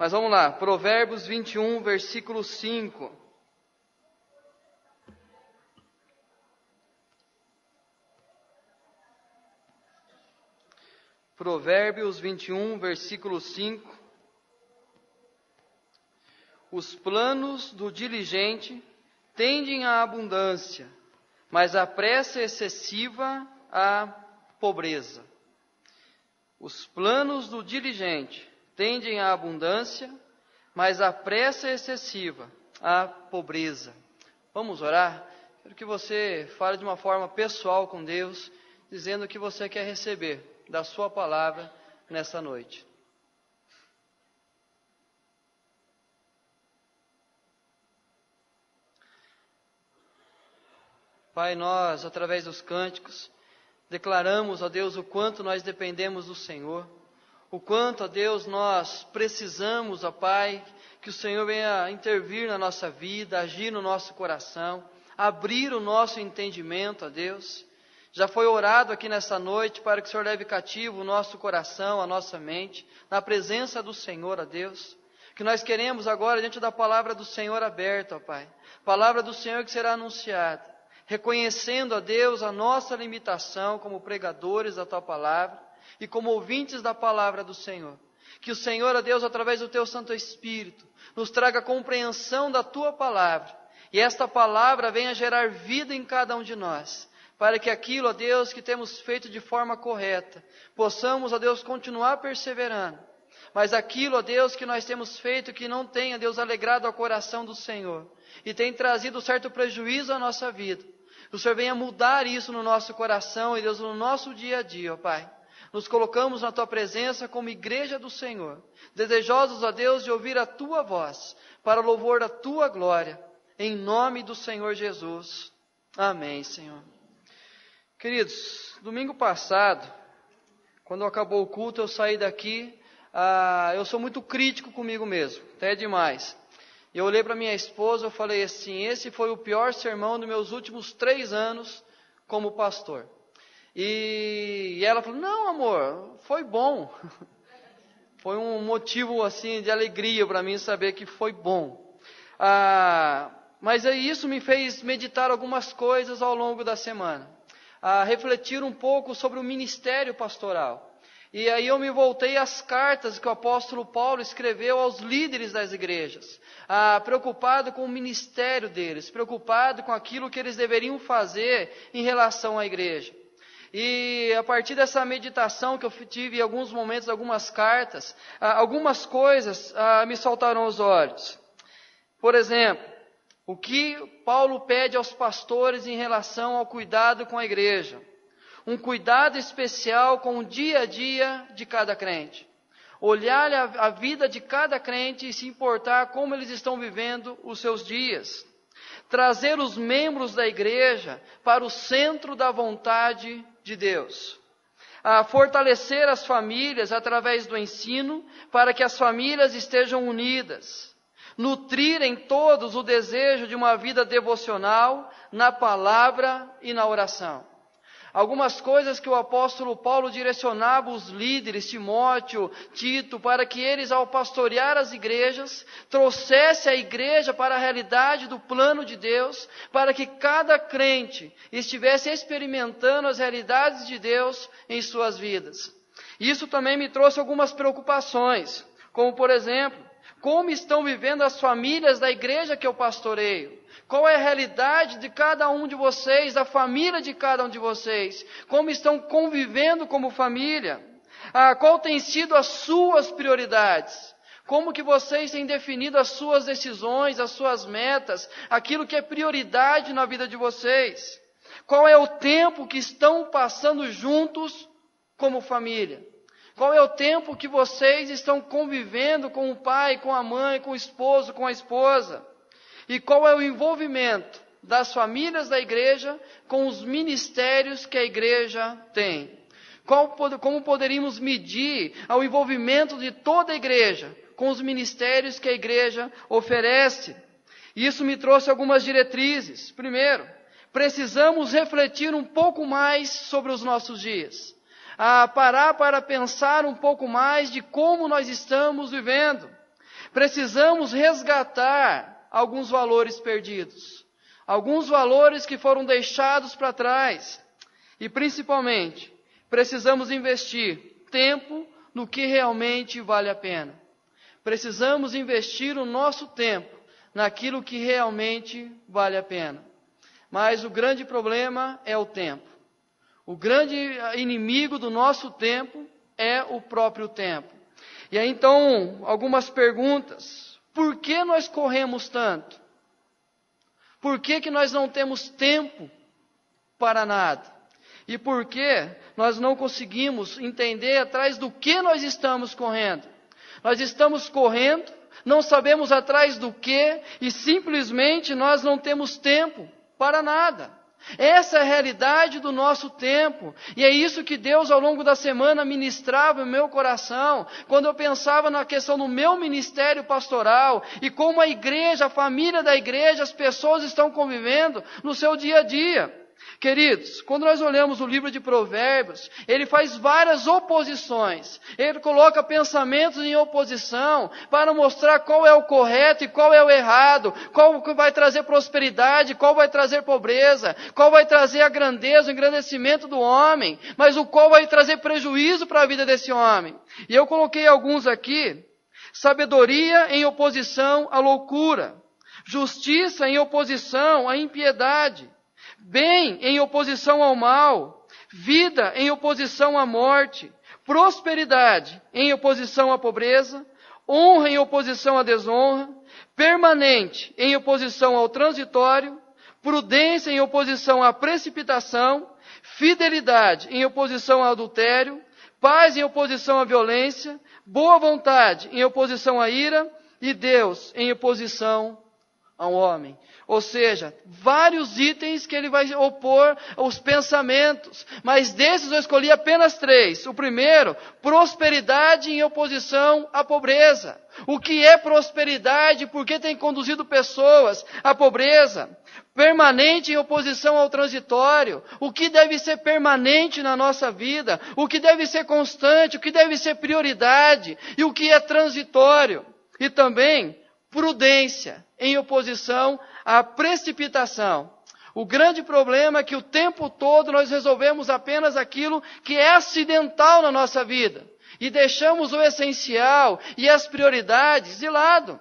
Mas vamos lá, Provérbios 21, versículo 5. Provérbios 21, versículo 5. Os planos do diligente tendem à abundância, mas a pressa excessiva à pobreza. Os planos do diligente tendem à abundância, mas a pressa excessiva à pobreza. Vamos orar? Quero que você fale de uma forma pessoal com Deus, dizendo o que você quer receber da sua palavra nessa noite. Pai, nós, através dos cânticos, declaramos a Deus o quanto nós dependemos do Senhor, o quanto, a Deus, nós precisamos, ó Pai, que o Senhor venha intervir na nossa vida, agir no nosso coração, abrir o nosso entendimento, ó Deus. Já foi orado aqui nessa noite para que o Senhor leve cativo o nosso coração, a nossa mente, na presença do Senhor, ó Deus. Que nós queremos agora, diante da palavra do Senhor aberta, ó Pai, palavra do Senhor que será anunciada, reconhecendo a Deus a nossa limitação como pregadores da Tua palavra e como ouvintes da palavra do Senhor. Que o Senhor, a Deus, através do Teu Santo Espírito, nos traga compreensão da Tua palavra e esta palavra venha gerar vida em cada um de nós, para que aquilo, a Deus, que temos feito de forma correta, possamos, a Deus, continuar perseverando. Mas aquilo, ó Deus, que nós temos feito que não tenha, Deus, alegrado ao coração do Senhor e tem trazido certo prejuízo à nossa vida, o Senhor venha mudar isso no nosso coração e, Deus, no nosso dia a dia, ó Pai. Nos colocamos na Tua presença como igreja do Senhor, desejosos, ó Deus, de ouvir a Tua voz, para o louvor da Tua glória, em nome do Senhor Jesus. Amém, Senhor. Queridos, domingo passado, quando acabou o culto, eu saí daqui, eu sou muito crítico comigo mesmo, até demais. Eu olhei para minha esposa e falei assim, esse foi o pior sermão dos meus últimos 3 anos como pastor. E ela falou, não amor, foi bom. Foi um motivo assim de alegria para mim saber que foi bom. Mas isso me fez meditar algumas coisas ao longo da semana. Refletir um pouco sobre o ministério pastoral. E aí eu me voltei às cartas que o apóstolo Paulo escreveu aos líderes das igrejas, preocupado com o ministério deles, preocupado com aquilo que eles deveriam fazer em relação à igreja. E a partir dessa meditação que eu tive em alguns momentos, algumas cartas, algumas coisas me saltaram aos olhos. Por exemplo, o que Paulo pede aos pastores em relação ao cuidado com a igreja. Um cuidado especial com o dia a dia de cada crente. Olhar a vida de cada crente e se importar como eles estão vivendo os seus dias. Trazer os membros da igreja para o centro da vontade de Deus. Fortalecer as famílias através do ensino para que as famílias estejam unidas. Nutrir em todos o desejo de uma vida devocional na palavra e na oração. Algumas coisas que o apóstolo Paulo direcionava os líderes, Timóteo, Tito, para que eles, ao pastorear as igrejas, trouxessem a igreja para a realidade do plano de Deus, para que cada crente estivesse experimentando as realidades de Deus em suas vidas. Isso também me trouxe algumas preocupações, como por exemplo, como estão vivendo as famílias da igreja que eu pastoreio? Qual é a realidade de cada um de vocês, da família de cada um de vocês? Como estão convivendo como família? Qual tem sido as suas prioridades? Como que vocês têm definido as suas decisões, as suas metas, aquilo que é prioridade na vida de vocês? Qual é o tempo que estão passando juntos como família? Qual é o tempo que vocês estão convivendo com o pai, com a mãe, com o esposo, com a esposa? E qual é o envolvimento das famílias da igreja com os ministérios que a igreja tem? Como poderíamos medir o envolvimento de toda a igreja com os ministérios que a igreja oferece? Isso me trouxe algumas diretrizes. Primeiro, precisamos refletir um pouco mais sobre os nossos dias. Parar para pensar um pouco mais de como nós estamos vivendo. Precisamos resgatar alguns valores perdidos, alguns valores que foram deixados para trás. E principalmente, precisamos investir tempo no que realmente vale a pena. Precisamos investir o nosso tempo naquilo que realmente vale a pena. Mas o grande problema é o tempo. O grande inimigo do nosso tempo é o próprio tempo. E aí então, algumas perguntas. Por que nós corremos tanto? Por que nós não temos tempo para nada? E por que nós não conseguimos entender atrás do que nós estamos correndo? Nós estamos correndo, não sabemos atrás do que, e simplesmente nós não temos tempo para nada. Essa é a realidade do nosso tempo, e é isso que Deus ao longo da semana ministrava no meu coração, quando eu pensava na questão do meu ministério pastoral, e como a igreja, a família da igreja, as pessoas estão convivendo no seu dia a dia. Queridos, quando nós olhamos o livro de Provérbios, ele faz várias oposições. Ele coloca pensamentos em oposição para mostrar qual é o correto e qual é o errado, qual vai trazer prosperidade, qual vai trazer pobreza, qual vai trazer a grandeza, o engrandecimento do homem, mas o qual vai trazer prejuízo para a vida desse homem. E eu coloquei alguns aqui: sabedoria em oposição à loucura, justiça em oposição à impiedade, bem em oposição ao mal, vida em oposição à morte, prosperidade em oposição à pobreza, honra em oposição à desonra, permanente em oposição ao transitório, prudência em oposição à precipitação, fidelidade em oposição ao adultério, paz em oposição à violência, boa vontade em oposição à ira, e Deus em oposição ao homem. Ou seja, vários itens que ele vai opor aos pensamentos. Mas desses eu escolhi apenas 3. O primeiro, prosperidade em oposição à pobreza. O que é prosperidade? Por que tem conduzido pessoas à pobreza? Permanente em oposição ao transitório. O que deve ser permanente na nossa vida? O que deve ser constante? O que deve ser prioridade? E o que é transitório? E também prudência em oposição à precipitação. O grande problema é que o tempo todo nós resolvemos apenas aquilo que é acidental na nossa vida e deixamos o essencial e as prioridades de lado.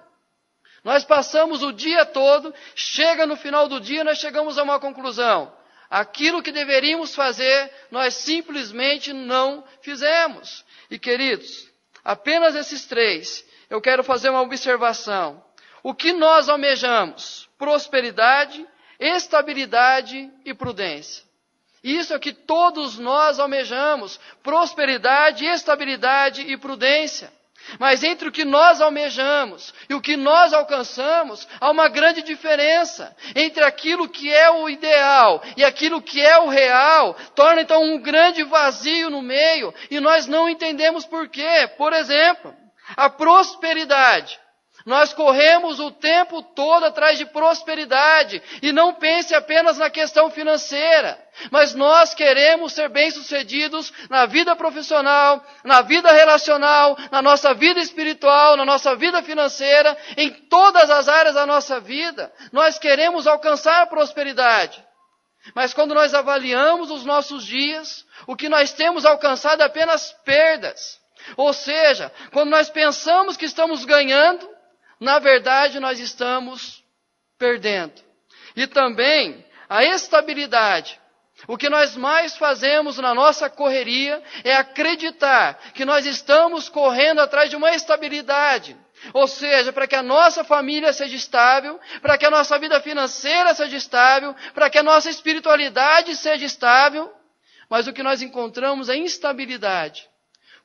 Nós passamos o dia todo, chega no final do dia, nós chegamos a uma conclusão. Aquilo que deveríamos fazer, nós simplesmente não fizemos. E queridos, apenas esses 3, eu quero fazer uma observação. O que nós almejamos? Prosperidade, estabilidade e prudência. Isso é o que todos nós almejamos: prosperidade, estabilidade e prudência. Mas entre o que nós almejamos e o que nós alcançamos, há uma grande diferença. Entre aquilo que é o ideal e aquilo que é o real, torna então um grande vazio no meio, e nós não entendemos por quê. Por exemplo, a prosperidade. Nós corremos o tempo todo atrás de prosperidade, e não pense apenas na questão financeira, mas nós queremos ser bem-sucedidos na vida profissional, na vida relacional, na nossa vida espiritual, na nossa vida financeira, em todas as áreas da nossa vida. Nós queremos alcançar a prosperidade. Mas quando nós avaliamos os nossos dias, o que nós temos alcançado é apenas perdas. Ou seja, quando nós pensamos que estamos ganhando, na verdade nós estamos perdendo. E também a estabilidade. O que nós mais fazemos na nossa correria é acreditar que nós estamos correndo atrás de uma estabilidade. Ou seja, para que a nossa família seja estável, para que a nossa vida financeira seja estável, para que a nossa espiritualidade seja estável. Mas o que nós encontramos é instabilidade.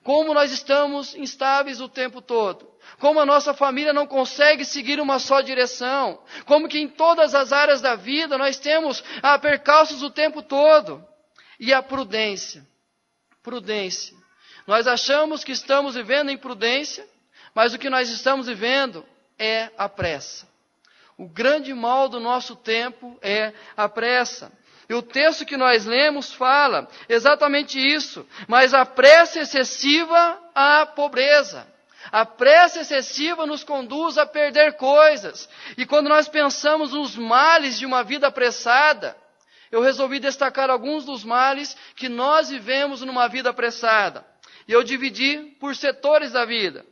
Como nós estamos instáveis o tempo todo. Como a nossa família não consegue seguir uma só direção. Como que em todas as áreas da vida nós temos percalços o tempo todo. E a prudência. Prudência. Nós achamos que estamos vivendo em prudência, mas o que nós estamos vivendo é a pressa. O grande mal do nosso tempo é a pressa. E o texto que nós lemos fala exatamente isso. Mas a pressa excessiva, a pobreza. A pressa excessiva nos conduz a perder coisas. E quando nós pensamos nos males de uma vida apressada, eu resolvi destacar alguns dos males que nós vivemos numa vida apressada. E eu dividi por setores da vida.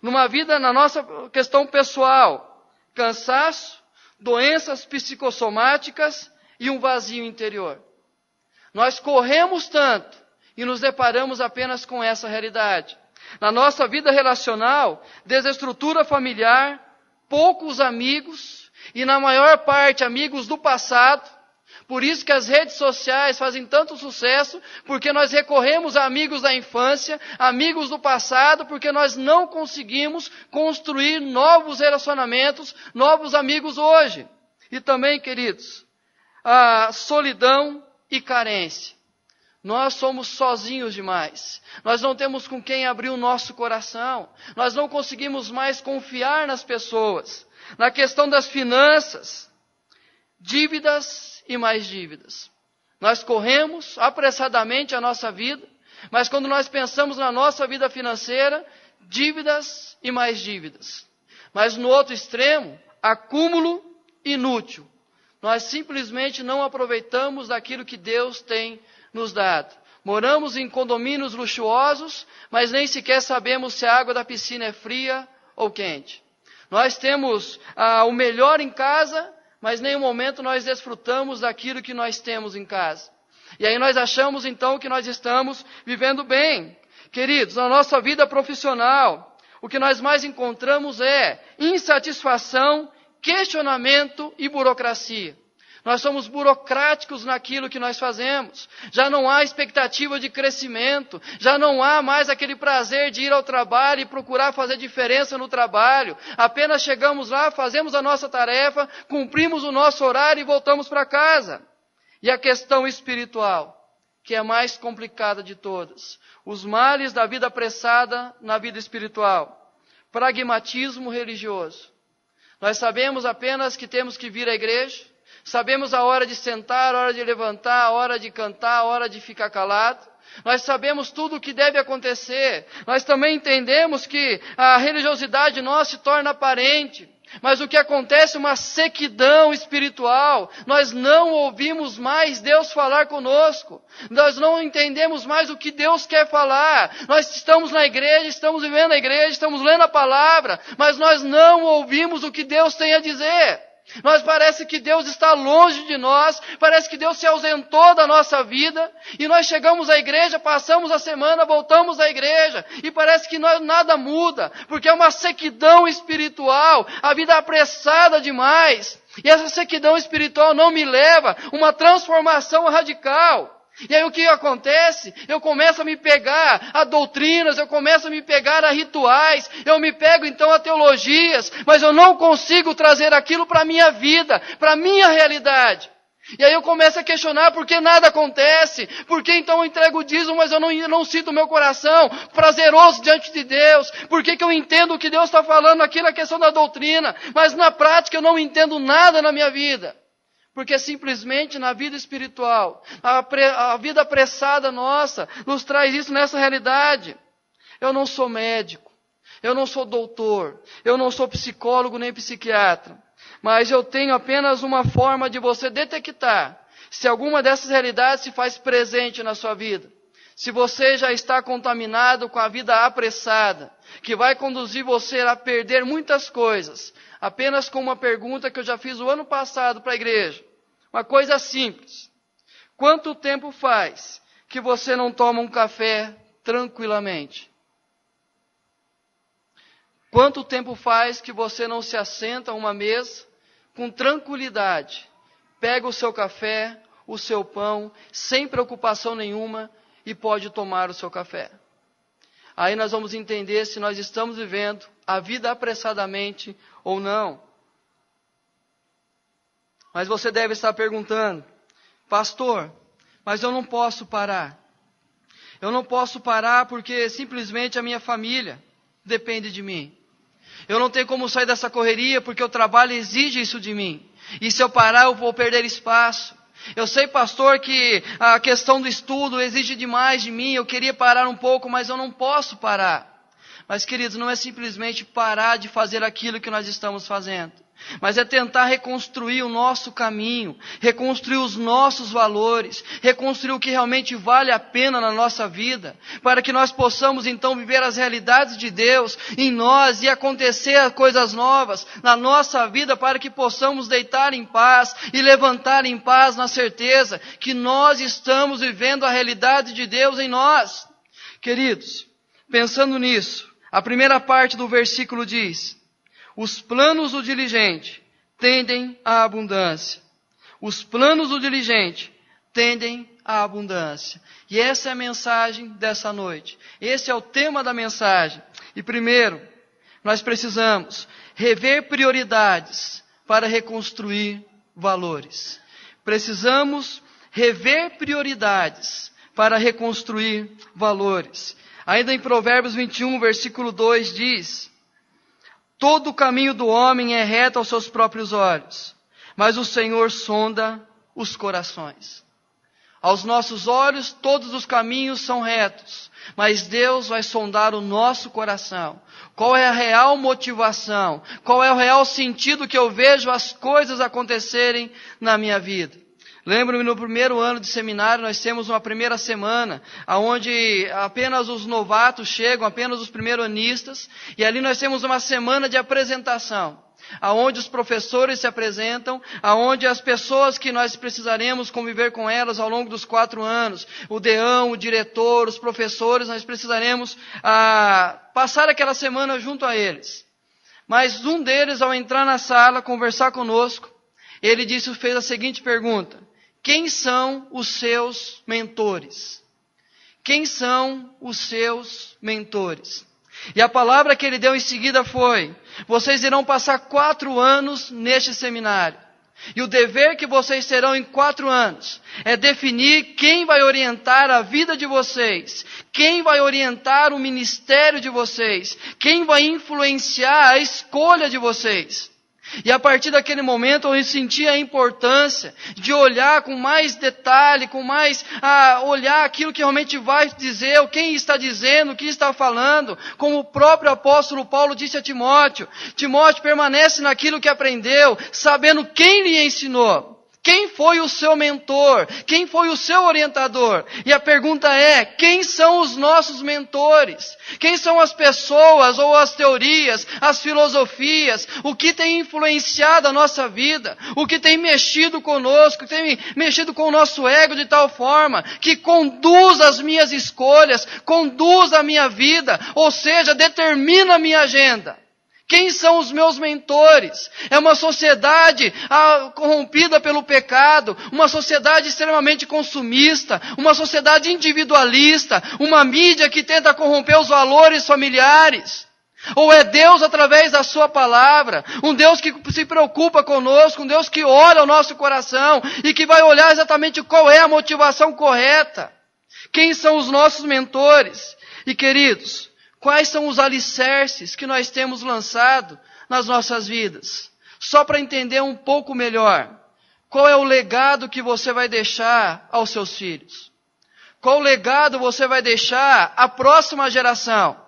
Na nossa questão pessoal, cansaço, doenças psicossomáticas e um vazio interior. Nós corremos tanto e nos deparamos apenas com essa realidade. Na nossa vida relacional, desestrutura familiar, poucos amigos e na maior parte amigos do passado. Por isso que as redes sociais fazem tanto sucesso, porque nós recorremos a amigos da infância, amigos do passado, porque nós não conseguimos construir novos relacionamentos, novos amigos hoje. E também, queridos, a solidão e carência. Nós somos sozinhos demais. Nós não temos com quem abrir o nosso coração. Nós não conseguimos mais confiar nas pessoas. Na questão das finanças, dívidas e mais dívidas. Nós corremos apressadamente a nossa vida, mas quando nós pensamos na nossa vida financeira, dívidas e mais dívidas. Mas no outro extremo, acúmulo inútil. Nós simplesmente não aproveitamos daquilo que Deus tem nos dado. Moramos em condomínios luxuosos, mas nem sequer sabemos se a água da piscina é fria ou quente. Nós temos o melhor em casa, mas em nenhum momento nós desfrutamos daquilo que nós temos em casa. E aí nós achamos então que nós estamos vivendo bem. Queridos, na nossa vida profissional, o que nós mais encontramos é insatisfação, questionamento e burocracia. Nós somos burocráticos naquilo que nós fazemos. Já não há expectativa de crescimento. Já não há mais aquele prazer de ir ao trabalho e procurar fazer diferença no trabalho. Apenas chegamos lá, fazemos a nossa tarefa, cumprimos o nosso horário e voltamos para casa. E a questão espiritual, que é a mais complicada de todas. Os males da vida apressada na vida espiritual. Pragmatismo religioso. Nós sabemos apenas que temos que vir à igreja. Sabemos a hora de sentar, a hora de levantar, a hora de cantar, a hora de ficar calado. Nós sabemos tudo o que deve acontecer. Nós também entendemos que a religiosidade nossa se torna aparente. Mas o que acontece é uma sequidão espiritual. Nós não ouvimos mais Deus falar conosco. Nós não entendemos mais o que Deus quer falar. Nós estamos na igreja, estamos vivendo a igreja, estamos lendo a palavra, mas nós não ouvimos o que Deus tem a dizer. Nós parece que Deus está longe de nós, parece que Deus se ausentou da nossa vida, e nós chegamos à igreja, passamos a semana, voltamos à igreja, e parece que nada muda, porque é uma sequidão espiritual, a vida é apressada demais, e essa sequidão espiritual não me leva a uma transformação radical. E aí o que acontece? Eu começo a me pegar a doutrinas, eu começo a me pegar a rituais, eu me pego então a teologias, mas eu não consigo trazer aquilo para a minha vida, para a minha realidade. E aí eu começo a questionar por que nada acontece, por que então eu entrego o dízimo, mas eu não sinto o meu coração prazeroso diante de Deus, por que eu entendo o que Deus está falando aqui na questão da doutrina, mas na prática eu não entendo nada na minha vida. Porque simplesmente na vida espiritual, a vida apressada nossa nos traz isso nessa realidade. Eu não sou médico, eu não sou doutor, eu não sou psicólogo nem psiquiatra. Mas eu tenho apenas uma forma de você detectar se alguma dessas realidades se faz presente na sua vida. Se você já está contaminado com a vida apressada, que vai conduzir você a perder muitas coisas, apenas com uma pergunta que eu já fiz o ano passado para a igreja. Uma coisa simples. Quanto tempo faz que você não toma um café tranquilamente? Quanto tempo faz que você não se assenta a uma mesa com tranquilidade? Pega o seu café, o seu pão, sem preocupação nenhuma e pode tomar o seu café. Aí nós vamos entender se nós estamos vivendo a vida apressadamente ou não. Mas você deve estar perguntando, pastor, mas eu não posso parar. Eu não posso parar porque simplesmente a minha família depende de mim. Eu não tenho como sair dessa correria porque o trabalho exige isso de mim. E se eu parar eu vou perder espaço. Eu sei, pastor, que a questão do estudo exige demais de mim. Eu queria parar um pouco, mas eu não posso parar. Mas, queridos, não é simplesmente parar de fazer aquilo que nós estamos fazendo, mas é tentar reconstruir o nosso caminho, reconstruir os nossos valores, reconstruir o que realmente vale a pena na nossa vida, para que nós possamos então viver as realidades de Deus em nós e acontecer coisas novas na nossa vida, para que possamos deitar em paz e levantar em paz na certeza que nós estamos vivendo a realidade de Deus em nós. Queridos, pensando nisso, a primeira parte do versículo diz: os planos do diligente tendem à abundância. Os planos do diligente tendem à abundância. E essa é a mensagem dessa noite. Esse é o tema da mensagem. E primeiro, nós precisamos rever prioridades para reconstruir valores. Precisamos rever prioridades para reconstruir valores. Ainda em Provérbios 21, versículo 2 diz: todo o caminho do homem é reto aos seus próprios olhos, mas o Senhor sonda os corações. Aos nossos olhos, todos os caminhos são retos, mas Deus vai sondar o nosso coração. Qual é a real motivação? Qual é o real sentido que eu vejo as coisas acontecerem na minha vida? Lembro-me, no primeiro ano de seminário, nós temos uma primeira semana, onde apenas os novatos chegam, apenas os primeiro-anistas, e ali nós temos uma semana de apresentação, aonde os professores se apresentam, aonde as pessoas que nós precisaremos conviver com elas ao longo dos 4 anos, o deão, o diretor, os professores, nós precisaremos passar aquela semana junto a eles. Mas um deles, ao entrar na sala, conversar conosco, ele fez a seguinte pergunta: quem são os seus mentores? Quem são os seus mentores? E a palavra que ele deu em seguida foi: vocês irão passar 4 anos neste seminário. E o dever que vocês terão em 4 anos é definir quem vai orientar a vida de vocês, quem vai orientar o ministério de vocês, quem vai influenciar a escolha de vocês. E a partir daquele momento eu senti a importância de olhar com mais detalhe, olhar aquilo que realmente vai dizer, quem está dizendo, o que está falando, como o próprio apóstolo Paulo disse a Timóteo: Timóteo, permanece naquilo que aprendeu, sabendo quem lhe ensinou. Quem foi o seu mentor? Quem foi o seu orientador? E a pergunta é: quem são os nossos mentores? Quem são as pessoas ou as teorias, as filosofias, o que tem influenciado a nossa vida, o que tem mexido conosco, que tem mexido com o nosso ego de tal forma que conduz as minhas escolhas, conduz a minha vida, ou seja, determina a minha agenda? Quem são os meus mentores? É uma sociedade corrompida pelo pecado, uma sociedade extremamente consumista, uma sociedade individualista, uma mídia que tenta corromper os valores familiares. Ou é Deus através da sua palavra, um Deus que se preocupa conosco, um Deus que olha o nosso coração e que vai olhar exatamente qual é a motivação correta? Quem são os nossos mentores? E queridos, quais são os alicerces que nós temos lançado nas nossas vidas? Só para entender um pouco melhor, qual é o legado que você vai deixar aos seus filhos? Qual legado você vai deixar à próxima geração?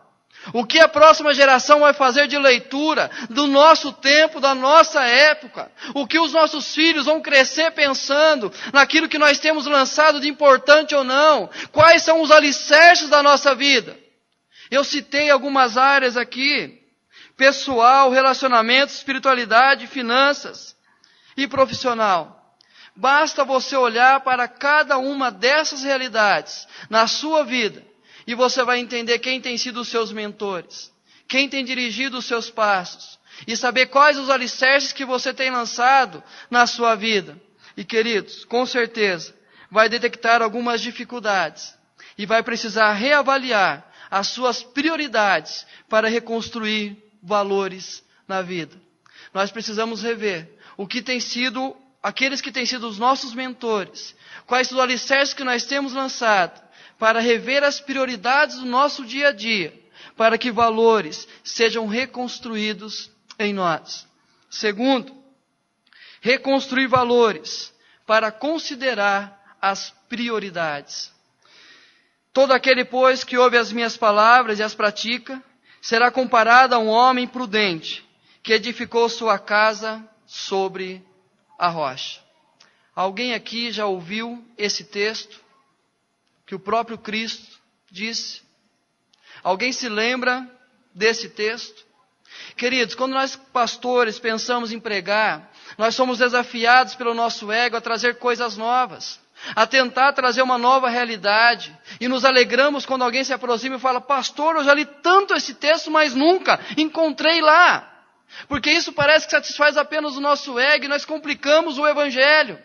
O que a próxima geração vai fazer de leitura do nosso tempo, da nossa época? O que os nossos filhos vão crescer pensando naquilo que nós temos lançado de importante ou não? Quais são os alicerces da nossa vida? Eu citei algumas áreas aqui: pessoal, relacionamento, espiritualidade, finanças e profissional. Basta você olhar para cada uma dessas realidades na sua vida e você vai entender quem tem sido os seus mentores, quem tem dirigido os seus passos e saber quais os alicerces que você tem lançado na sua vida. E queridos, com certeza vai detectar algumas dificuldades e vai precisar reavaliar as suas prioridades para reconstruir valores na vida. Nós precisamos rever o que tem sido, aqueles que têm sido os nossos mentores, quais os alicerces que nós temos lançado, para rever as prioridades do nosso dia a dia, para que valores sejam reconstruídos em nós. Segundo, reconstruir valores para considerar as prioridades. Todo aquele, pois, que ouve as minhas palavras e as pratica, será comparada a um homem prudente que edificou sua casa sobre a rocha. Alguém aqui já ouviu esse texto que o próprio Cristo disse? Alguém se lembra desse texto? Queridos, quando nós pastores pensamos em pregar, nós somos desafiados pelo nosso ego a trazer coisas novas, a tentar trazer uma nova realidade, e nos alegramos quando alguém se aproxima e fala: pastor, eu já li tanto esse texto, mas nunca encontrei lá, porque isso parece que satisfaz apenas o nosso ego, e nós complicamos o evangelho.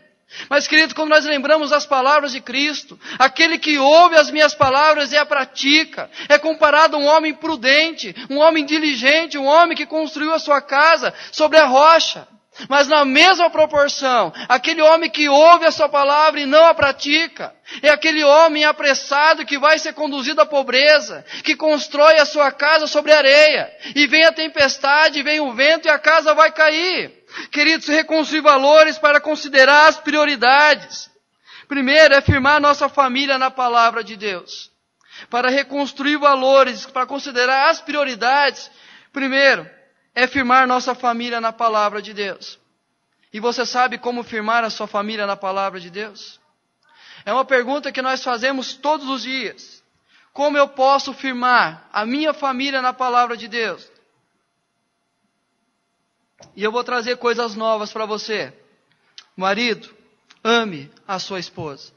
Mas, querido, quando nós lembramos as palavras de Cristo, aquele que ouve as minhas palavras e a pratica, é comparado a um homem prudente, um homem diligente, um homem que construiu a sua casa sobre a rocha. Mas na mesma proporção, aquele homem que ouve a sua palavra e não a pratica, é aquele homem apressado que vai ser conduzido à pobreza, que constrói a sua casa sobre areia, e vem a tempestade, vem o vento e a casa vai cair. Queridos, reconstruir valores para considerar as prioridades. Primeiro, é firmar nossa família na palavra de Deus. Para reconstruir valores, para considerar as prioridades, primeiro, é firmar nossa família na palavra de Deus. E você sabe como firmar a sua família na palavra de Deus? É uma pergunta que nós fazemos todos os dias. Como eu posso firmar a minha família na palavra de Deus? E eu vou trazer coisas novas para você. Marido, ame a sua esposa.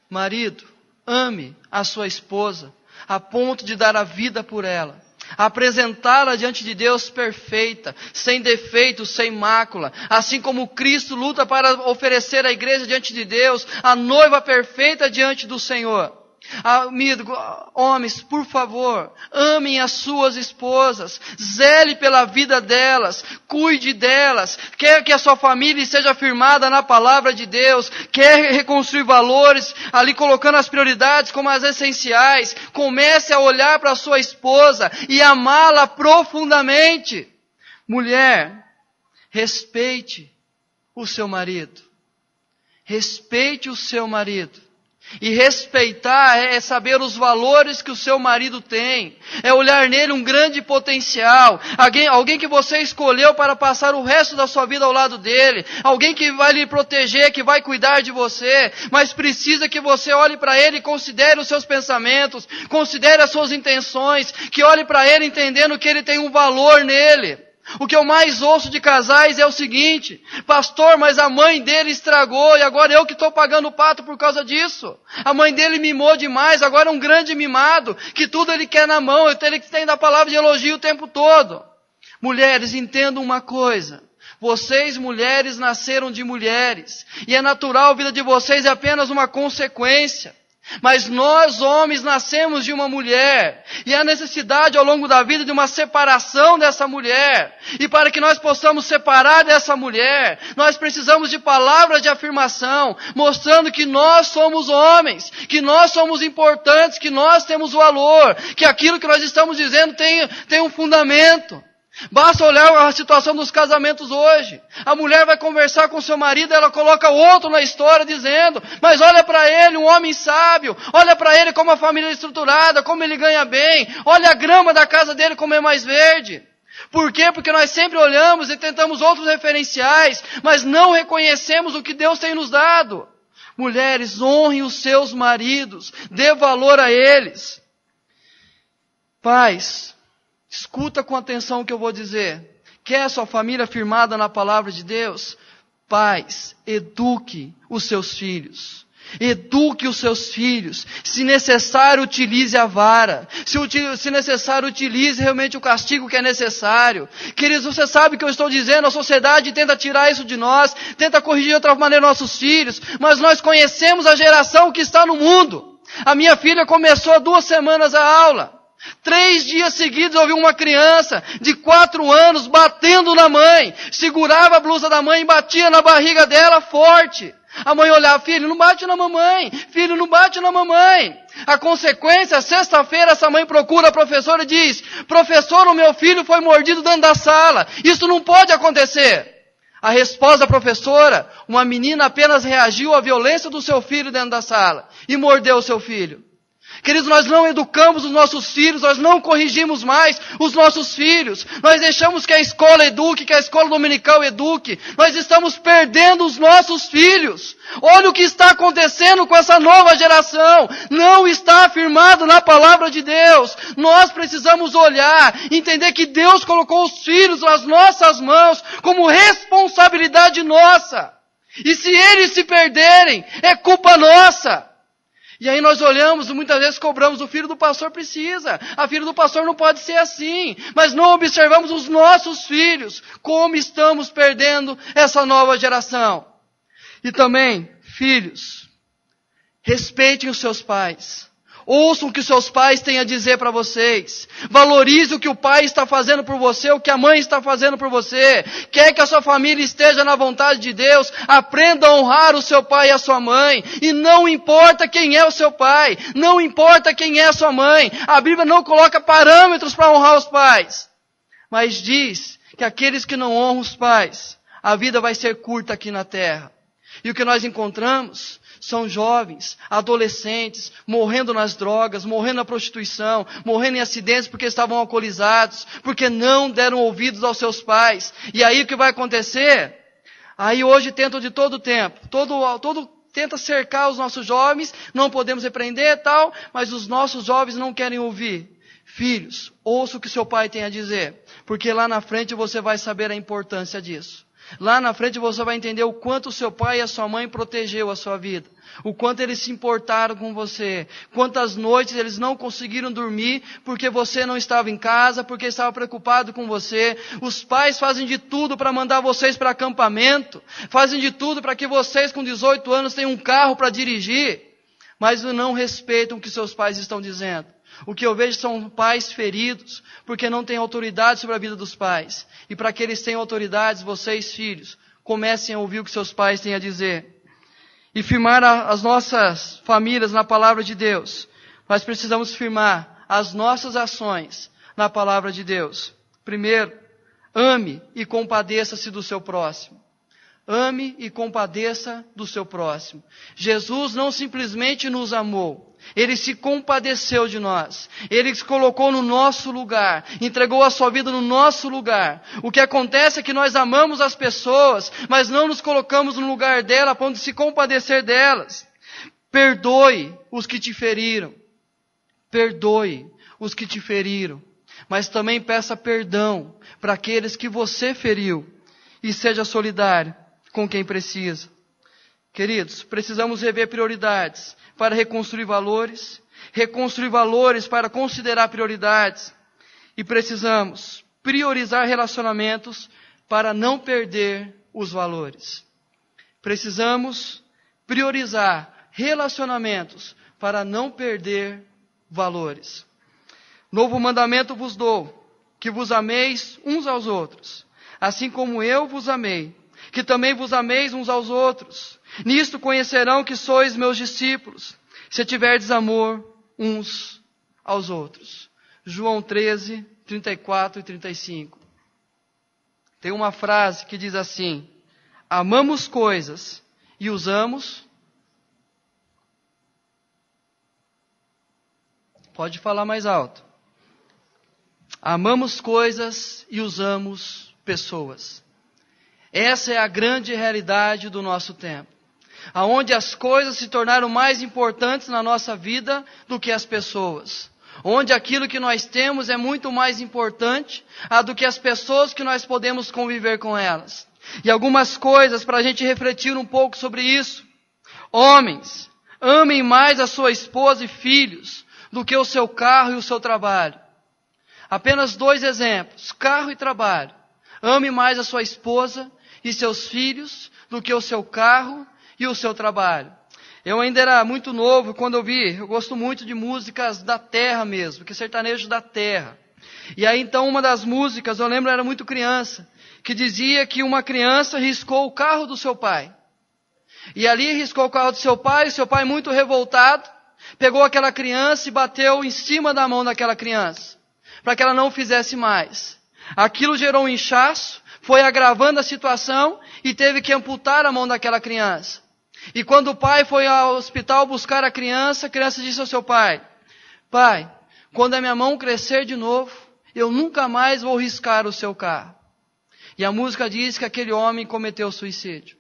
Marido, ame a sua esposa, a ponto de dar a vida por ela. Apresentá-la diante de Deus perfeita, sem defeito, sem mácula. Assim como Cristo luta para oferecer à igreja diante de Deus, a noiva perfeita diante do Senhor. Amigo, homens, por favor, amem as suas esposas, zele pela vida delas, cuide delas, quer que a sua família seja firmada na palavra de Deus, quer reconstruir valores, ali colocando as prioridades como as essenciais, comece a olhar para a sua esposa e amá-la profundamente. Mulher, respeite o seu marido, respeite o seu marido. E respeitar é saber os valores que o seu marido tem, é olhar nele um grande potencial, alguém que você escolheu para passar o resto da sua vida ao lado dele, alguém que vai lhe proteger, que vai cuidar de você, mas precisa que você olhe para ele e considere os seus pensamentos, considere as suas intenções, que olhe para ele entendendo que ele tem um valor nele. O que eu mais ouço de casais é o seguinte: pastor, mas a mãe dele estragou e agora eu que estou pagando o pato por causa disso. A mãe dele mimou demais, agora é um grande mimado, que tudo ele quer na mão, ele tem da palavra de elogio o tempo todo. Mulheres, entendam uma coisa: vocês mulheres nasceram de mulheres, e é natural, a vida de vocês é apenas uma consequência. Mas nós homens nascemos de uma mulher, e há necessidade ao longo da vida de uma separação dessa mulher, e para que nós possamos separar dessa mulher, nós precisamos de palavras de afirmação, mostrando que nós somos homens, que nós somos importantes, que nós temos valor, que aquilo que nós estamos dizendo tem um fundamento. Basta olhar a situação dos casamentos hoje. A mulher vai conversar com seu marido, ela coloca outro na história dizendo: mas olha para ele, um homem sábio, olha para ele como a família é estruturada, como ele ganha bem, olha a grama da casa dele como é mais verde. Por quê? Porque nós sempre olhamos e tentamos outros referenciais, mas não reconhecemos o que Deus tem nos dado. Mulheres, honrem os seus maridos, dê valor a eles. Pais, escuta com atenção o que eu vou dizer. Quer a sua família firmada na palavra de Deus? Pais, eduque os seus filhos. Eduque os seus filhos. Se necessário, utilize a vara. Se necessário, utilize realmente o castigo que é necessário. Queridos, você sabe o que eu estou dizendo. A sociedade tenta tirar isso de nós, tenta corrigir de outra maneira nossos filhos, mas nós conhecemos a geração que está no mundo. A minha filha começou há 2 semanas a aula. 3 dias seguidos eu vi uma criança de 4 anos batendo na mãe, segurava a blusa da mãe e batia na barriga dela forte. A mãe olhava: filho, não bate na mamãe, filho, não bate na mamãe. A consequência, sexta-feira essa mãe procura a professora e diz: professor, o meu filho foi mordido dentro da sala, isso não pode acontecer. A resposta da professora: uma menina apenas reagiu à violência do seu filho dentro da sala e mordeu o seu filho. Queridos, nós não educamos os nossos filhos, nós não corrigimos mais os nossos filhos. Nós deixamos que a escola eduque, que a escola dominical eduque. Nós estamos perdendo os nossos filhos. Olha o que está acontecendo com essa nova geração. Não está afirmado na palavra de Deus. Nós precisamos olhar, entender que Deus colocou os filhos nas nossas mãos como responsabilidade nossa. E se eles se perderem, é culpa nossa. E aí nós olhamos e muitas vezes cobramos, o filho do pastor precisa, a filha do pastor não pode ser assim, mas não observamos os nossos filhos, como estamos perdendo essa nova geração. E também, filhos, respeitem os seus pais, ouçam o que os seus pais têm a dizer para vocês, valorize o que o pai está fazendo por você, o que a mãe está fazendo por você, quer que a sua família esteja na vontade de Deus, aprenda a honrar o seu pai e a sua mãe, e não importa quem é o seu pai, não importa quem é a sua mãe, a Bíblia não coloca parâmetros para honrar os pais, mas diz que aqueles que não honram os pais, a vida vai ser curta aqui na terra, e o que nós encontramos são jovens, adolescentes, morrendo nas drogas, morrendo na prostituição, morrendo em acidentes porque estavam alcoolizados, porque não deram ouvidos aos seus pais. E aí o que vai acontecer? Aí hoje tentam de todo tempo, tenta cercar os nossos jovens, não podemos repreender e tal, mas os nossos jovens não querem ouvir. Filhos, ouça o que seu pai tem a dizer, porque lá na frente você vai saber a importância disso. Lá na frente você vai entender o quanto o seu pai e a sua mãe protegeu a sua vida. O quanto eles se importaram com você. Quantas noites eles não conseguiram dormir porque você não estava em casa, porque estava preocupado com você. Os pais fazem de tudo para mandar vocês para acampamento. Fazem de tudo para que vocês com 18 anos tenham um carro para dirigir. Mas não respeitam o que seus pais estão dizendo. O que eu vejo são pais feridos, porque não têm autoridade sobre a vida dos pais. E para que eles tenham autoridades, vocês, filhos, comecem a ouvir o que seus pais têm a dizer. E firmar as nossas famílias na palavra de Deus. Nós precisamos firmar as nossas ações na palavra de Deus. Primeiro, ame e compadeça-se do seu próximo. Ame e compadeça do seu próximo. Jesus não simplesmente nos amou. Ele se compadeceu de nós. Ele se colocou no nosso lugar. Entregou a sua vida no nosso lugar. O que acontece é que nós amamos as pessoas, mas não nos colocamos no lugar dela, a ponto de se compadecer delas. Perdoe os que te feriram. Perdoe os que te feriram. Mas também peça perdão para aqueles que você feriu. E seja solidário com quem precisa. Queridos, precisamos rever prioridades para reconstruir valores para considerar prioridades, e precisamos priorizar relacionamentos para não perder os valores. Precisamos priorizar relacionamentos para não perder valores. Novo mandamento vos dou, que vos ameis uns aos outros, assim como eu vos amei, que também vos ameis uns aos outros. Nisto conhecerão que sois meus discípulos, se tiverdes amor uns aos outros. João 13, 34 e 35. Tem uma frase que diz assim: amamos coisas e usamos. Pode falar mais alto. Amamos coisas e usamos pessoas. Essa é a grande realidade do nosso tempo. Aonde as coisas se tornaram mais importantes na nossa vida do que as pessoas. Onde aquilo que nós temos é muito mais importante do que as pessoas que nós podemos conviver com elas. E algumas coisas para a gente refletir um pouco sobre isso. Homens, amem mais a sua esposa e filhos do que o seu carro e o seu trabalho. Apenas 2 exemplos, carro e trabalho. Ame mais a sua esposa e seus filhos do que o seu carro e o seu trabalho. Eu ainda era muito novo quando eu gosto muito de músicas da terra mesmo, que sertanejo da terra. E aí então uma das músicas, eu lembro, eu era muito criança, que dizia que uma criança riscou o carro do seu pai. E ali riscou o carro do seu pai muito revoltado, pegou aquela criança e bateu em cima da mão daquela criança, para que ela não fizesse mais. Aquilo gerou um inchaço, foi agravando a situação e teve que amputar a mão daquela criança. E quando o pai foi ao hospital buscar a criança disse ao seu pai: Pai, quando a minha mão crescer de novo, eu nunca mais vou riscar o seu carro. E a música diz que aquele homem cometeu suicídio.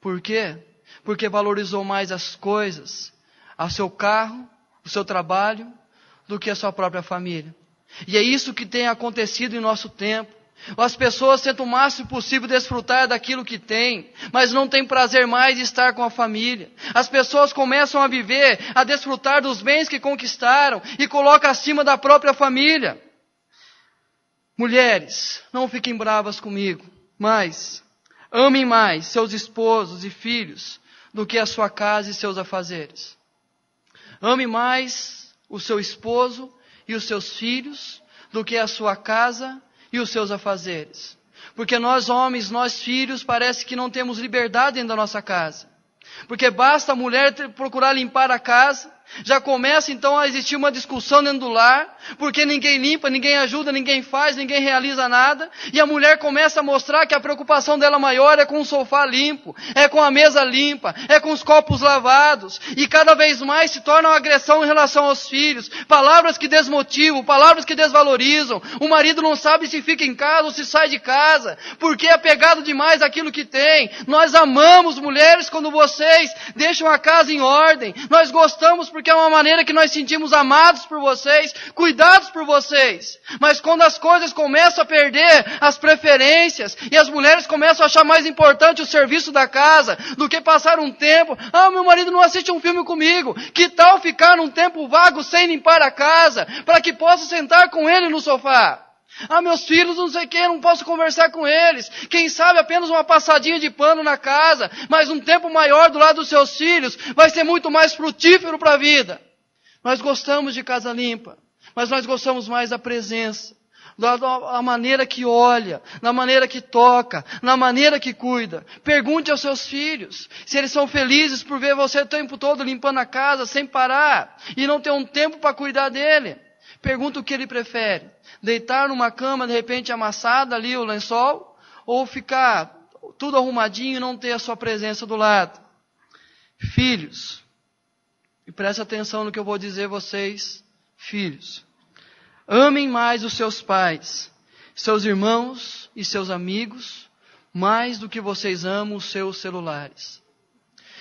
Por quê? Porque valorizou mais as coisas, o seu carro, o seu trabalho, do que a sua própria família. E é isso que tem acontecido em nosso tempo. As pessoas tentam o máximo possível desfrutar daquilo que têm, mas não têm prazer mais de estar com a família. As pessoas começam a viver, a desfrutar dos bens que conquistaram e colocam acima da própria família. Mulheres, não fiquem bravas comigo, mas amem mais seus esposos e filhos do que a sua casa e seus afazeres. Ame mais o seu esposo e os seus filhos do que a sua casa e os seus afazeres. Porque nós homens, nós filhos, parece que não temos liberdade dentro da nossa casa. Porque basta a mulher procurar limpar a casa, já começa então a existir uma discussão dentro do lar, porque ninguém limpa, ninguém ajuda, ninguém faz, ninguém realiza nada, e a mulher começa a mostrar que a preocupação dela maior é com o sofá limpo, é com a mesa limpa, é com os copos lavados, e cada vez mais se torna uma agressão em relação aos filhos, palavras que desmotivam, palavras que desvalorizam, o marido não sabe se fica em casa ou se sai de casa, porque é apegado demais àquilo que tem. Nós amamos mulheres quando vocês deixam a casa em ordem, nós gostamos porque é uma maneira que nós sentimos amados por vocês, cuidados por vocês. Mas quando as coisas começam a perder as preferências, e as mulheres começam a achar mais importante o serviço da casa, do que passar um tempo, meu marido não assiste um filme comigo, que tal ficar num tempo vago sem limpar a casa, para que possa sentar com ele no sofá? Meus filhos não sei o que, não posso conversar com eles. Quem sabe apenas uma passadinha de pano na casa, mas um tempo maior do lado dos seus filhos vai ser muito mais frutífero para a vida. Nós gostamos de casa limpa, mas nós gostamos mais da presença, da maneira que olha, da maneira que toca, na maneira que cuida. Pergunte aos seus filhos se eles são felizes por ver você o tempo todo limpando a casa sem parar e não ter um tempo para cuidar dele. Pergunta o que ele prefere. Deitar numa cama de repente amassada ali o lençol, ou ficar tudo arrumadinho e não ter a sua presença do lado. Filhos, e preste atenção no que eu vou dizer a vocês, filhos, amem mais os seus pais, seus irmãos e seus amigos, mais do que vocês amam os seus celulares.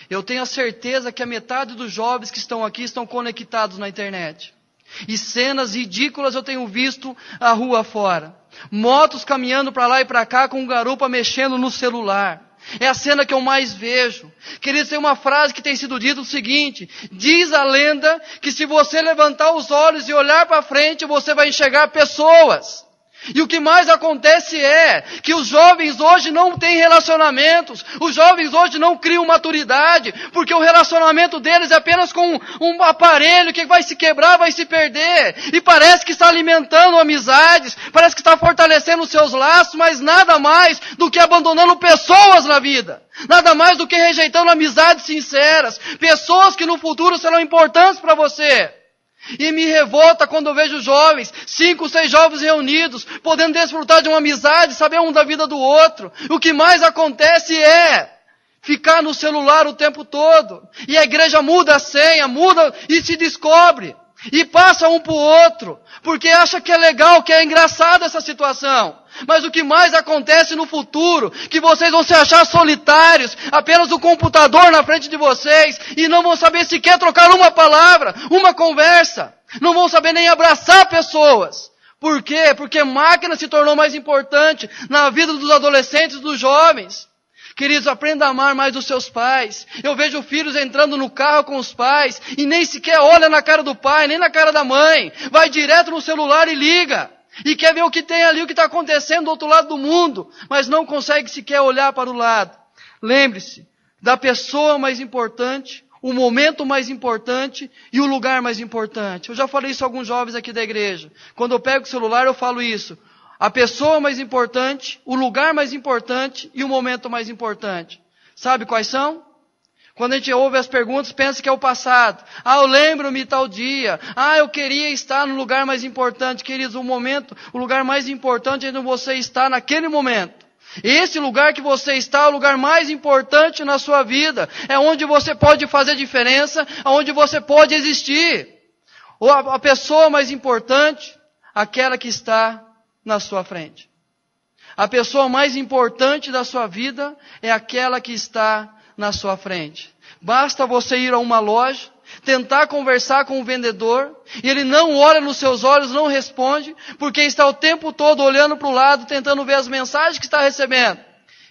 Eu tenho a certeza que a metade dos jovens que estão aqui estão conectados na internet. E cenas ridículas eu tenho visto a rua fora. Motos caminhando para lá e para cá com um garupa mexendo no celular. É a cena que eu mais vejo. Queridos, tem uma frase que tem sido dita o seguinte: diz a lenda que se você levantar os olhos e olhar para frente, você vai enxergar pessoas. E o que mais acontece é que os jovens hoje não têm relacionamentos, os jovens hoje não criam maturidade, porque o relacionamento deles é apenas com um aparelho que vai se quebrar, vai se perder, e parece que está alimentando amizades, parece que está fortalecendo os seus laços, mas nada mais do que abandonando pessoas na vida, nada mais do que rejeitando amizades sinceras, pessoas que no futuro serão importantes para você. E me revolta quando eu vejo jovens, 5, 6 jovens reunidos, podendo desfrutar de uma amizade, saber um da vida do outro. O que mais acontece é ficar no celular o tempo todo. E a igreja muda a senha, muda e se descobre. E passa um para o outro, porque acha que é legal, que é engraçada essa situação. Mas o que mais acontece no futuro, que vocês vão se achar solitários, apenas o computador na frente de vocês, e não vão saber sequer trocar uma palavra, uma conversa. Não vão saber nem abraçar pessoas. Por quê? Porque máquina se tornou mais importante na vida dos adolescentes, dos jovens. Queridos, aprenda a amar mais os seus pais. Eu vejo filhos entrando no carro com os pais e nem sequer olha na cara do pai, nem na cara da mãe. Vai direto no celular e liga. E quer ver o que tem ali, o que está acontecendo do outro lado do mundo, mas não consegue sequer olhar para o lado. Lembre-se da pessoa mais importante, o momento mais importante e o lugar mais importante. Eu já falei isso a alguns jovens aqui da igreja. Quando eu pego o celular eu falo isso. A pessoa mais importante, o lugar mais importante e o momento mais importante. Sabe quais são? Quando a gente ouve as perguntas, pensa que é o passado. Eu lembro-me tal dia. Eu queria estar no lugar mais importante. Queridos, o lugar mais importante é onde você está naquele momento. Esse lugar que você está é o lugar mais importante na sua vida. É onde você pode fazer diferença, onde você pode existir. Ou a pessoa mais importante, aquela que está na sua frente. A pessoa mais importante da sua vida é aquela que está na sua frente. Basta você ir a uma loja, tentar conversar com o vendedor, e ele não olha nos seus olhos, não responde, porque está o tempo todo olhando para o lado, tentando ver as mensagens que está recebendo.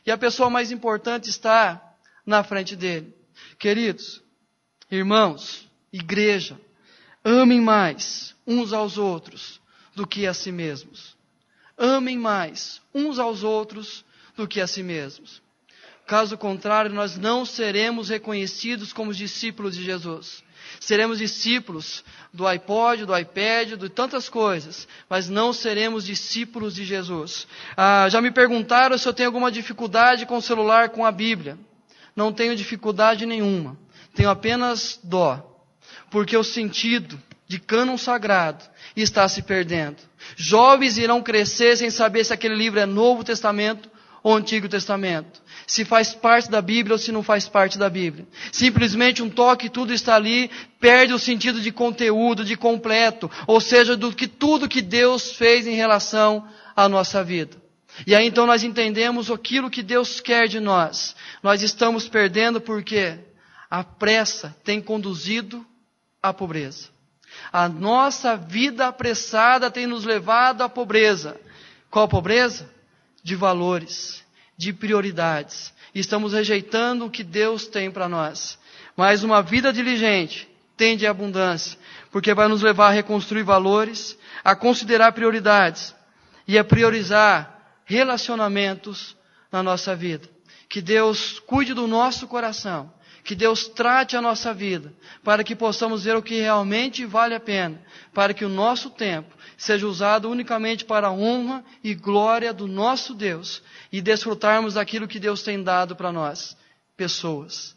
E a pessoa mais importante está na frente dele. Queridos, irmãos, igreja, amem mais uns aos outros do que a si mesmos. Amem mais uns aos outros do que a si mesmos. Caso contrário, nós não seremos reconhecidos como discípulos de Jesus. Seremos discípulos do iPod, do iPad, de tantas coisas, mas não seremos discípulos de Jesus. Já me perguntaram se eu tenho alguma dificuldade com o celular, com a Bíblia. Não tenho dificuldade nenhuma. Tenho apenas dó. Porque o sentido de cânon sagrado está se perdendo. Jovens irão crescer sem saber se aquele livro é Novo Testamento ou Antigo Testamento. Se faz parte da Bíblia ou se não faz parte da Bíblia. Simplesmente um toque, tudo está ali, perde o sentido de conteúdo, de completo. Ou seja, do que tudo que Deus fez em relação à nossa vida. E aí então nós entendemos aquilo que Deus quer de nós. Nós estamos perdendo porque a pressa tem conduzido à pobreza. A nossa vida apressada tem nos levado à pobreza. Qual pobreza? De valores, de prioridades. Estamos rejeitando o que Deus tem para nós. Mas uma vida diligente tende à abundância, porque vai nos levar a reconstruir valores, a considerar prioridades e a priorizar relacionamentos na nossa vida. Que Deus cuide do nosso coração. Que Deus trate a nossa vida, para que possamos ver o que realmente vale a pena, para que o nosso tempo seja usado unicamente para a honra e glória do nosso Deus, e desfrutarmos daquilo que Deus tem dado para nós. Pessoas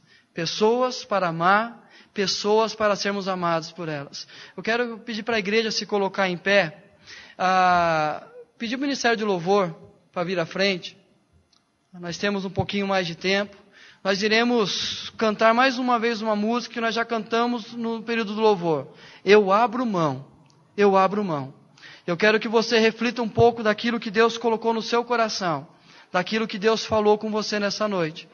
para amar, pessoas para sermos amados por elas. Eu quero pedir para a igreja se colocar em pé, pedir o Ministério de Louvor para vir à frente. Nós temos um pouquinho mais de tempo. Nós iremos cantar mais uma vez uma música que nós já cantamos no período do louvor. Eu abro mão. Eu abro mão. Eu quero que você reflita um pouco daquilo que Deus colocou no seu coração. Daquilo que Deus falou com você nessa noite.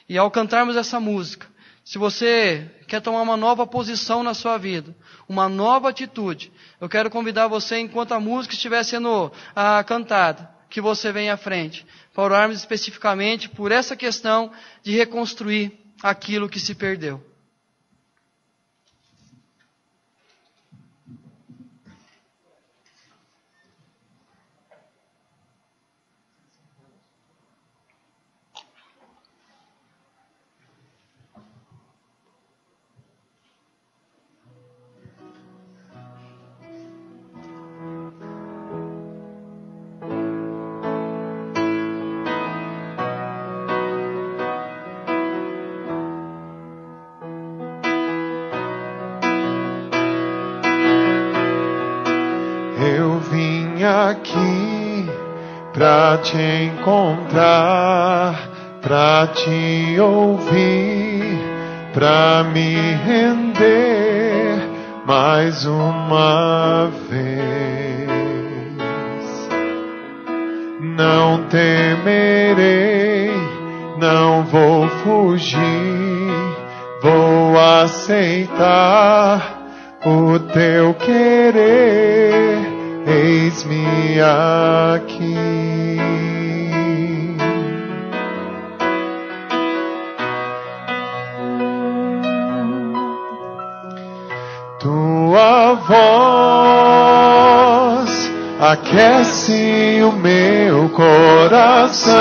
E ao cantarmos essa música, se você quer tomar uma nova posição na sua vida, uma nova atitude, eu quero convidar você, enquanto a música estiver sendo cantada, que você venha à frente, para orarmos especificamente por essa questão de reconstruir aquilo que se perdeu. Aqui pra te encontrar, pra te ouvir, pra me render mais uma vez. Não temerei, não vou fugir, vou aceitar o teu querer. Eis-me aqui. Tua voz aquece o meu coração,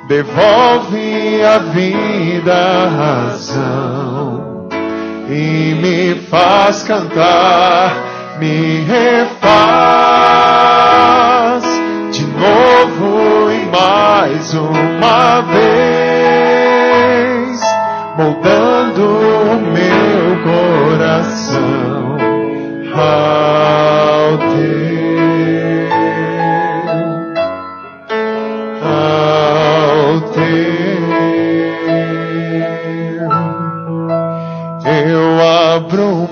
devolve a vida, a razão e me faz cantar. Me refaz de novo e mais uma vez, moldando o meu coração ao teu. Eu abro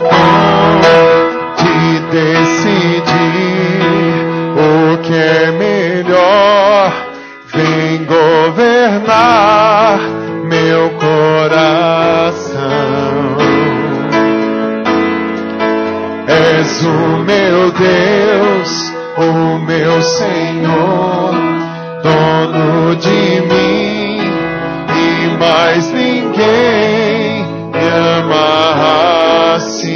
vem governar meu coração. És o meu Deus, o meu Senhor, dono de mim, e mais ninguém me ama assim.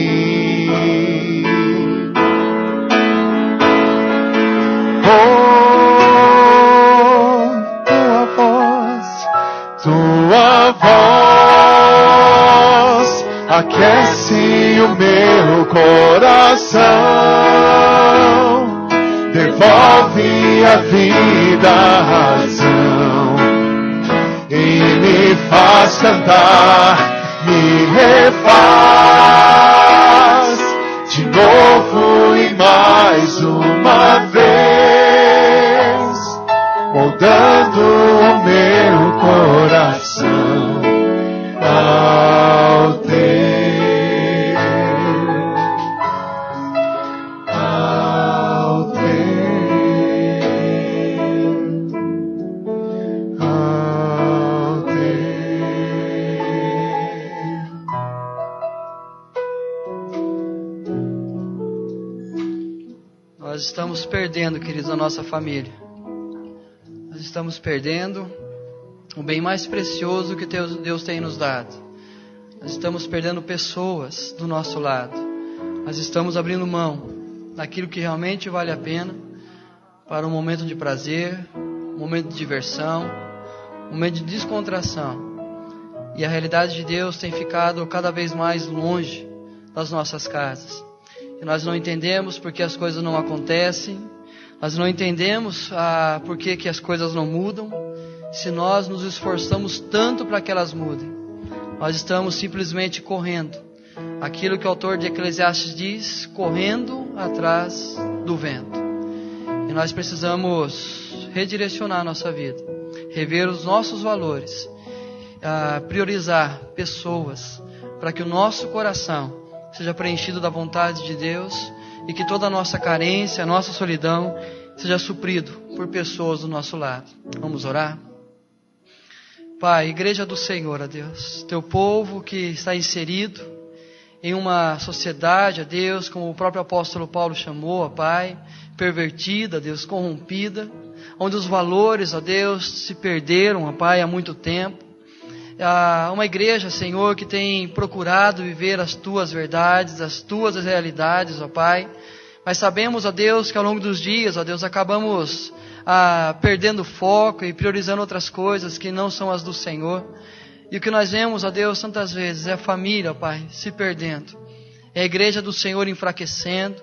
Oh, tua voz aquece o meu coração, devolve a vida, a razão, e me faz cantar, me refaz de novo e mais uma vez, moldando o meu coração ao teu. Nós estamos perdendo, queridos, a nossa família. Nós estamos perdendo o bem mais precioso que Deus tem nos dado. Nós estamos perdendo pessoas do nosso lado. Nós estamos abrindo mão daquilo que realmente vale a pena para um momento de prazer, um momento de diversão, um momento de descontração. E a realidade de Deus tem ficado cada vez mais longe das nossas casas. E nós não entendemos porque as coisas não acontecem. Nós não entendemos por que as coisas não mudam. Se nós nos esforçamos tanto para que elas mudem, nós estamos simplesmente correndo. Aquilo que o autor de Eclesiastes diz, correndo atrás do vento. E nós precisamos redirecionar a nossa vida, rever os nossos valores, priorizar pessoas, para que o nosso coração seja preenchido da vontade de Deus e que toda a nossa carência, a nossa solidão seja suprido por pessoas do nosso lado. Vamos orar? Pai, Igreja do Senhor, ó Deus, Teu povo que está inserido em uma sociedade, ó Deus, como o próprio apóstolo Paulo chamou, ó Pai, pervertida, ó Deus, corrompida, onde os valores, ó Deus, se perderam, ó Pai, há muito tempo. Uma igreja, Senhor, que tem procurado viver as Tuas verdades, as Tuas realidades, ó Pai. Mas sabemos, ó Deus, que ao longo dos dias, ó Deus, acabamos perdendo foco e priorizando outras coisas que não são as do Senhor. E o que nós vemos, ó Deus, tantas vezes é a família, ó Pai, se perdendo. É a igreja do Senhor enfraquecendo,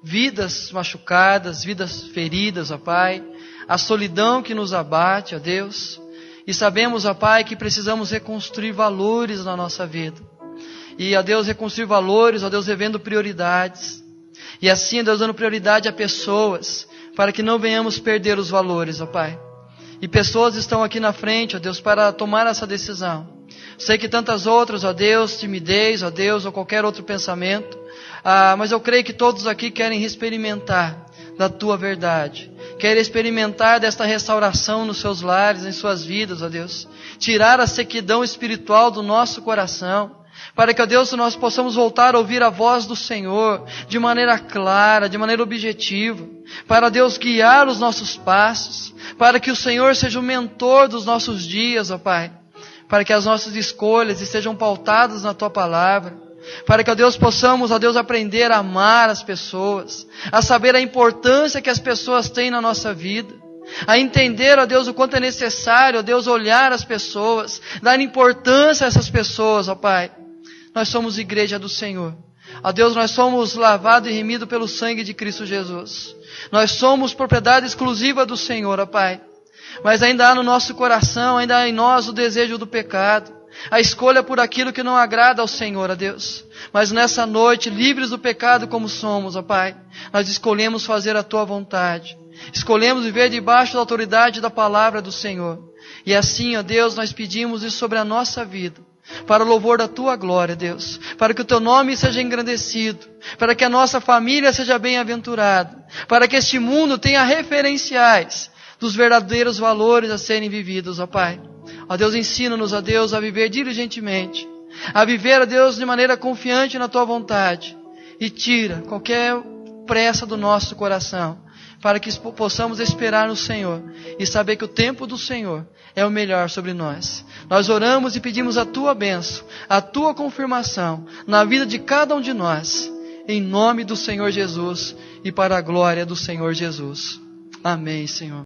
vidas machucadas, vidas feridas, ó Pai. A solidão que nos abate, ó Deus. E sabemos, ó Pai, que precisamos reconstruir valores na nossa vida. E, ó Deus, reconstruir valores, ó Deus, revendo prioridades. E assim, ó Deus, dando prioridade a pessoas, para que não venhamos perder os valores, ó Pai. E pessoas estão aqui na frente, ó Deus, para tomar essa decisão. Sei que tantas outras, ó Deus, timidez, ó Deus, ou qualquer outro pensamento. Mas eu creio que todos aqui querem experimentar da Tua verdade. Querem experimentar desta restauração nos seus lares, em suas vidas, ó Deus. Tirar a sequidão espiritual do nosso coração. Para que, ó Deus, nós possamos voltar a ouvir a voz do Senhor de maneira clara, de maneira objetiva. Para, Deus, guiar os nossos passos. Para que o Senhor seja o mentor dos nossos dias, ó Pai. Para que as nossas escolhas estejam pautadas na Tua palavra. Para que, ó Deus, possamos, ó Deus, aprender a amar as pessoas. A saber a importância que as pessoas têm na nossa vida. A entender, ó Deus, o quanto é necessário, ó Deus, olhar as pessoas. Dar importância a essas pessoas, ó Pai. Nós somos igreja do Senhor. Ó Deus, nós somos lavados e remidos pelo sangue de Cristo Jesus. Nós somos propriedade exclusiva do Senhor, ó Pai. Mas ainda há no nosso coração, ainda há em nós o desejo do pecado. A escolha por aquilo que não agrada ao Senhor, ó Deus. Mas nessa noite, livres do pecado como somos, ó Pai, nós escolhemos fazer a Tua vontade. Escolhemos viver debaixo da autoridade da palavra do Senhor. E assim, ó Deus, nós pedimos isso sobre a nossa vida. Para o louvor da Tua glória, Deus. Para que o Teu nome seja engrandecido. Para que a nossa família seja bem-aventurada. Para que este mundo tenha referenciais dos verdadeiros valores a serem vividos, ó Pai. Ó Deus, ensina-nos, ó Deus, a viver diligentemente, a viver, ó Deus, de maneira confiante na Tua vontade, e tira qualquer pressa do nosso coração, para que possamos esperar no Senhor e saber que o tempo do Senhor é o melhor sobre nós. Nós oramos e pedimos a Tua bênção, a Tua confirmação na vida de cada um de nós, em nome do Senhor Jesus e para a glória do Senhor Jesus. Amém, Senhor.